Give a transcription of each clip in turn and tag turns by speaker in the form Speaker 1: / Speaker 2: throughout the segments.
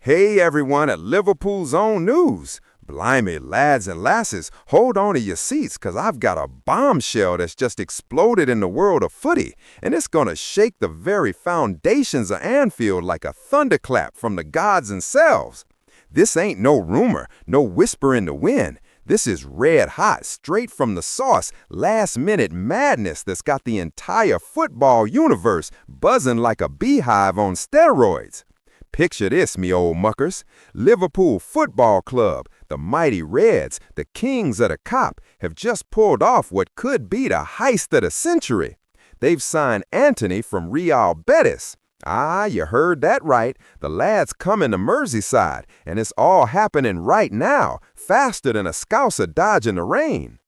Speaker 1: Hey everyone at Liverpool's own news. Blimey, lads and lasses, hold on to your seats because I've got a bombshell that's just exploded in the world of footy, and it's going to shake the very foundations of Anfield like a thunderclap from the gods themselves. This ain't no rumor, no whisper in the wind. This is red hot, straight from the source, last-minute madness that's got the entire football universe buzzing like a beehive on steroids. Picture this, me old muckers. Liverpool Football Club, the mighty Reds, the kings of the cop, have just pulled off what could be the heist of the century. They've signed Antony from Real Betis. Ah, you heard that right. The lad's coming to Merseyside, and it's all happening right now, faster than a scouser dodging the rain.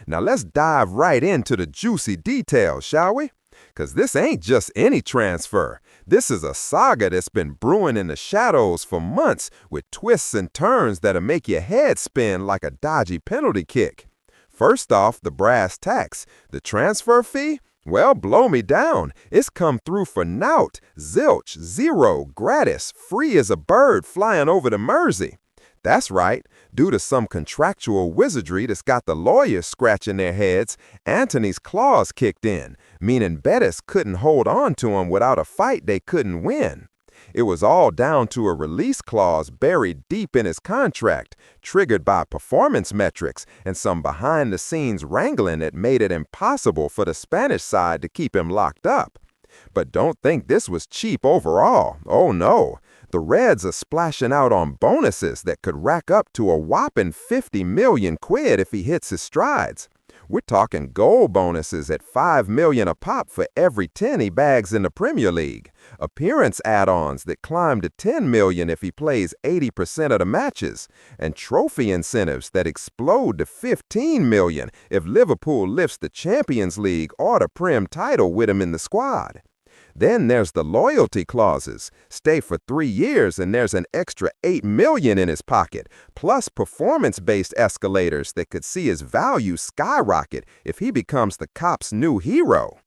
Speaker 1: Now let's dive right into the juicy details, shall we? 'Cause this ain't just any transfer. This is a saga that's been brewing in the shadows for months with twists and turns that'll make your head spin like a dodgy penalty kick. First off, the brass tacks. The transfer fee? Well, blow me down. It's come through for naught, zilch, zero, gratis, free as a bird flying over the Mersey. That's right. Due to some contractual wizardry that's got the lawyers scratching their heads, Antony's clause kicked in, meaning Betis couldn't hold on to him without a fight they couldn't win. It was all down to a release clause buried deep in his contract, triggered by performance metrics and some behind-the-scenes wrangling that made it impossible for the Spanish side to keep him locked up. But don't think this was cheap overall. Oh no. The Reds are splashing out on bonuses that could rack up to a whopping 50 million quid if he hits his strides. We're talking goal bonuses at 5 million a pop for every 10 he bags in the Premier League. Appearance add-ons that climb to 10 million if he plays 80% of the matches. And trophy incentives that explode to 15 million if Liverpool lifts the Champions League or the Prem title with him in the squad. Then there's the loyalty clauses. Stay for 3 years and there's an extra 8 million in his pocket, plus performance-based escalators that could see his value skyrocket if he becomes the cop's new hero.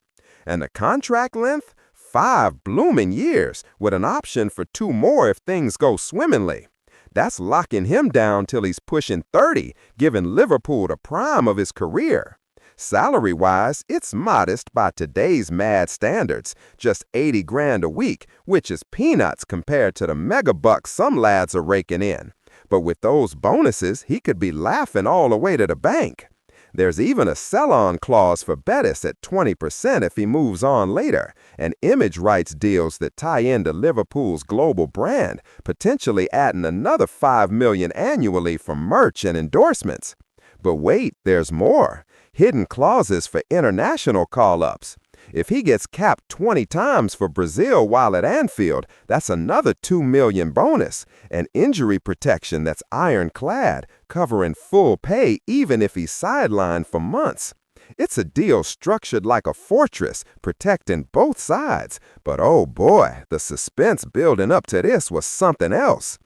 Speaker 1: And the contract length? 5 blooming years, with an option for 2 more if things go swimmingly. That's locking him down till he's pushing 30, giving Liverpool the prime of his career. Salary-wise, it's modest by today's mad standards, just 80 grand a week, which is peanuts compared to the mega bucks some lads are raking in. But with those bonuses, he could be laughing all the way to the bank. There's even a sell-on clause for Betis at 20% if he moves on later, and image rights deals that tie into Liverpool's global brand, potentially adding another 5 million annually for merch and endorsements. But wait, there's more. Hidden clauses for international call-ups. If he gets capped 20 times for Brazil while at Anfield, that's another 2 million bonus, and injury protection that's ironclad, covering full pay even if he's sidelined for months. It's a deal structured like a fortress, protecting both sides. But oh boy, the suspense building up to this was something else.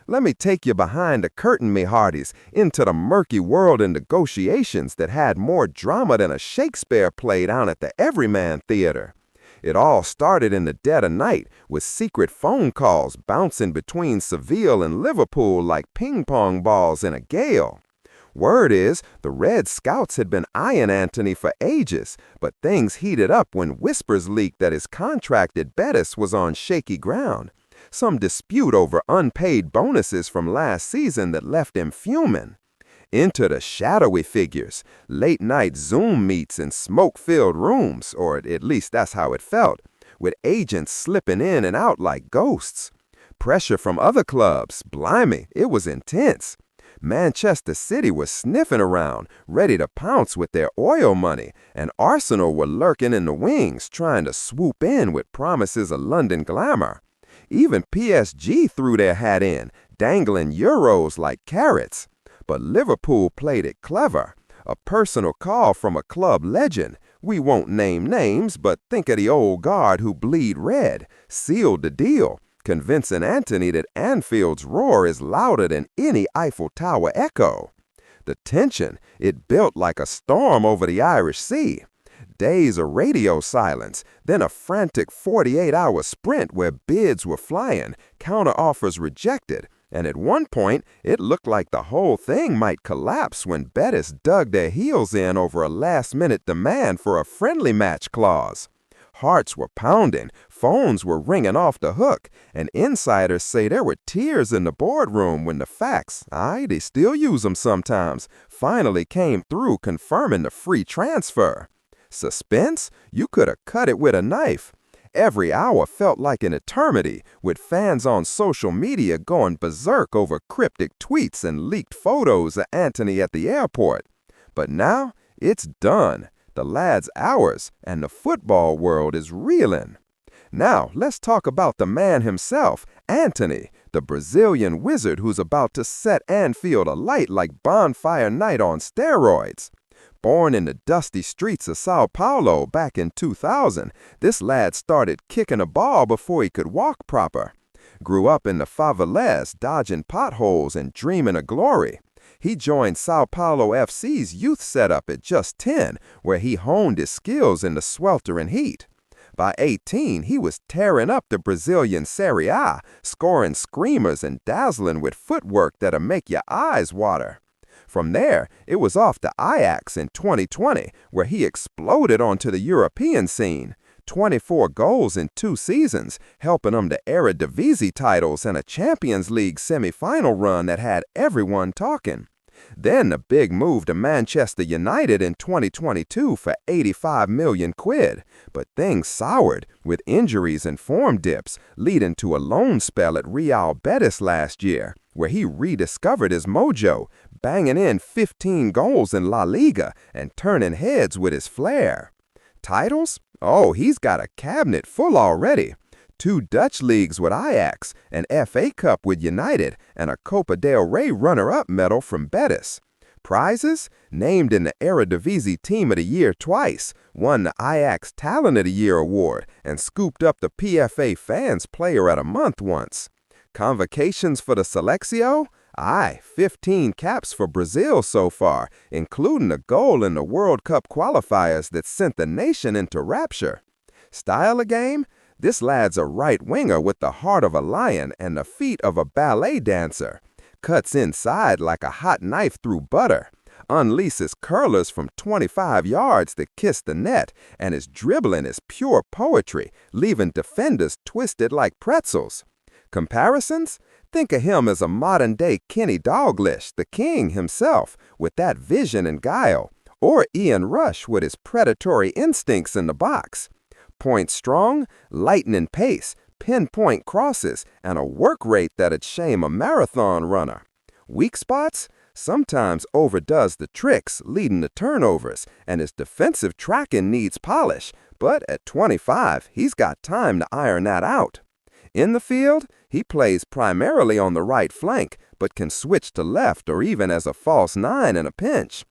Speaker 1: Let me take you behind the curtain, me hearties, into the murky world of negotiations that had more drama than a Shakespeare play down at the Everyman Theater. It all started in the dead of night with secret phone calls bouncing between Seville and Liverpool like ping-pong balls in a gale. Word is, the Red Scouts had been eyeing Antony for ages, but things heated up when whispers leaked that his contract at Betis was on shaky ground. Some dispute over unpaid bonuses from last season that left him fuming. Enter the shadowy figures, late-night Zoom meets in smoke-filled rooms, or at least that's how it felt, with agents slipping in and out like ghosts. Pressure from other clubs, blimey, it was intense. Manchester City was sniffing around, ready to pounce with their oil money, and Arsenal were lurking in the wings, trying to swoop in with promises of London glamour. Even PSG threw their hat in, dangling euros like carrots. But Liverpool played it clever. A personal call from a club legend, we won't name names, but think of the old guard who bleed red, sealed the deal, convincing Antony that Anfield's roar is louder than any Eiffel Tower echo. The tension, it built like a storm over the Irish Sea. days of radio silence, then a frantic 48-hour sprint where bids were flying, counteroffers rejected, and at one point, it looked like the whole thing might collapse when Betis dug their heels in over a last-minute demand for a friendly match clause. Hearts were pounding, phones were ringing off the hook, and insiders say there were tears in the boardroom when the facts, they still use them sometimes, finally came through confirming the free transfer. Suspense? You could have cut it with a knife. Every hour felt like an eternity, with fans on social media going berserk over cryptic tweets and leaked photos of Antony at the airport. But now, it's done. The lad's ours, and the football world is reeling. Now, let's talk about the man himself, Antony, the Brazilian wizard who's about to set Anfield alight like bonfire night on steroids. Born in the dusty streets of Sao Paulo back in 2000, this lad started kicking a ball before he could walk proper. Grew up in the favelas, dodging potholes and dreaming of glory. He joined Sao Paulo FC's youth setup at just 10, where he honed his skills in the sweltering heat. By 18, he was tearing up the Brazilian Serie A, scoring screamers and dazzling with footwork that'll make your eyes water. From there, it was off to Ajax in 2020, where he exploded onto the European scene. 24 goals in 2 seasons, helping them to Eredivisie titles and a Champions League semi-final run that had everyone talking. Then the big move to Manchester United in 2022 for 85 million quid. But things soured, with injuries and form dips, leading to a loan spell at Real Betis last year, where he rediscovered his mojo, banging in 15 goals in La Liga and turning heads with his flair. Titles? Oh, he's got a cabinet full already. 2 Dutch leagues with Ajax, an FA Cup with United, and a Copa del Rey runner-up medal from Betis. Prizes? Named in the Eredivisie Team of the Year twice, won the Ajax Talent of the Year award, and scooped up the PFA Fans Player of the Month once. Convocations for the Seleccio? 15 caps for Brazil so far, including a goal in the World Cup qualifiers that sent the nation into rapture. Style of game? This lad's a right winger with the heart of a lion and the feet of a ballet dancer. Cuts inside like a hot knife through butter. Unleashes curlers from 25 yards that kiss the net, and his dribbling is pure poetry, leaving defenders twisted like pretzels. Comparisons? Think of him as a modern-day Kenny Dalglish, the king himself, with that vision and guile, or Ian Rush with his predatory instincts in the box. Point strong, lightning pace, pinpoint crosses, and a work rate that'd shame a marathon runner. Weak spots? Sometimes overdoes the tricks, leading to turnovers, and his defensive tracking needs polish, but at 25, he's got time to iron that out. In the field, he plays primarily on the right flank, but can switch to left or even as a false 9 in a pinch.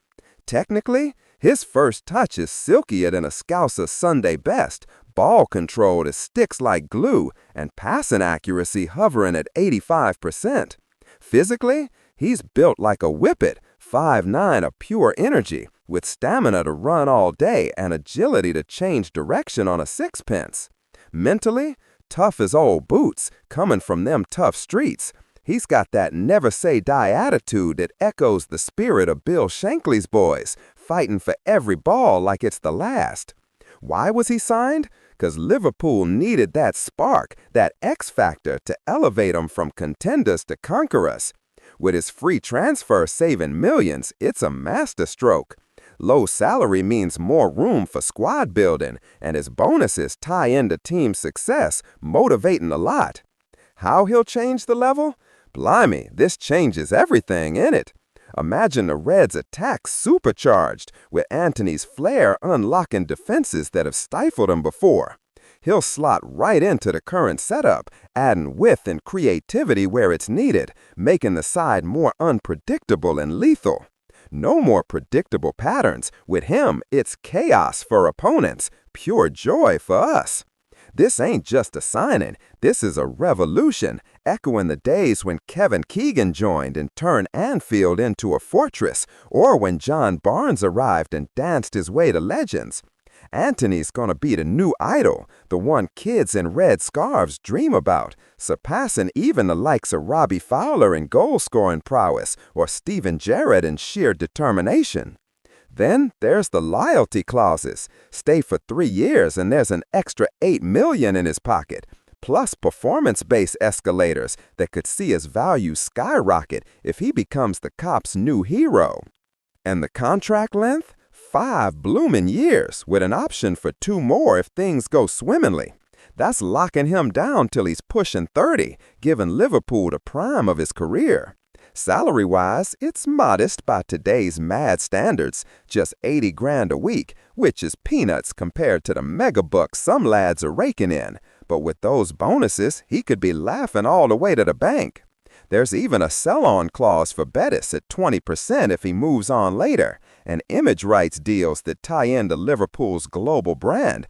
Speaker 1: Technically, his first touch is silkier than a Scouser's Sunday best, ball control that sticks like glue, and passing accuracy hovering at 85%. Physically, he's built like a whippet, 5'9" of pure energy, with stamina to run all day and agility to change direction on a sixpence. Mentally, tough as old boots, coming from them tough streets. He's got that never-say-die attitude that echoes the spirit of Bill Shankly's boys, fighting for every ball like it's the last. Why was he signed? 'Cause Liverpool needed that spark, that X factor to elevate them from contenders to conquerors. With his free transfer saving millions, it's a masterstroke. Low salary means more room for squad building, and his bonuses tie into team success, motivating a lot. How he'll change the level? Blimey, this changes everything, innit? Imagine the Reds' attack supercharged, with Antony's flair unlocking defenses that have stifled him before. He'll slot right into the current setup, adding width and creativity where it's needed, making the side more unpredictable and lethal. No more predictable patterns. With him, it's chaos for opponents, pure joy for us. This ain't just a signing, this is a revolution, echoing the days when Kevin Keegan joined and turned Anfield into a fortress, or when John Barnes arrived and danced his way to legends. Antony's gonna be the new idol, the one kids in red scarves dream about, surpassing even the likes of Robbie Fowler in goal-scoring prowess or Steven Gerrard in sheer determination. Then there's the loyalty clauses. Stay for 3 years and there's an extra $8 million in his pocket, plus performance-based escalators that could see his value skyrocket if he becomes the Cop's new hero. And the contract length? 5 blooming years, with an option for 2 more if things go swimmingly. That's locking him down till he's pushing 30, giving Liverpool the prime of his career. Salary-wise, it's modest by today's mad standards, just 80 grand a week, which is peanuts compared to the mega bucks some lads are raking in. But with those bonuses, he could be laughing all the way to the bank. There's even a sell-on clause for Bettis at 20% if he moves on later, and image rights deals that tie into Liverpool's global brand,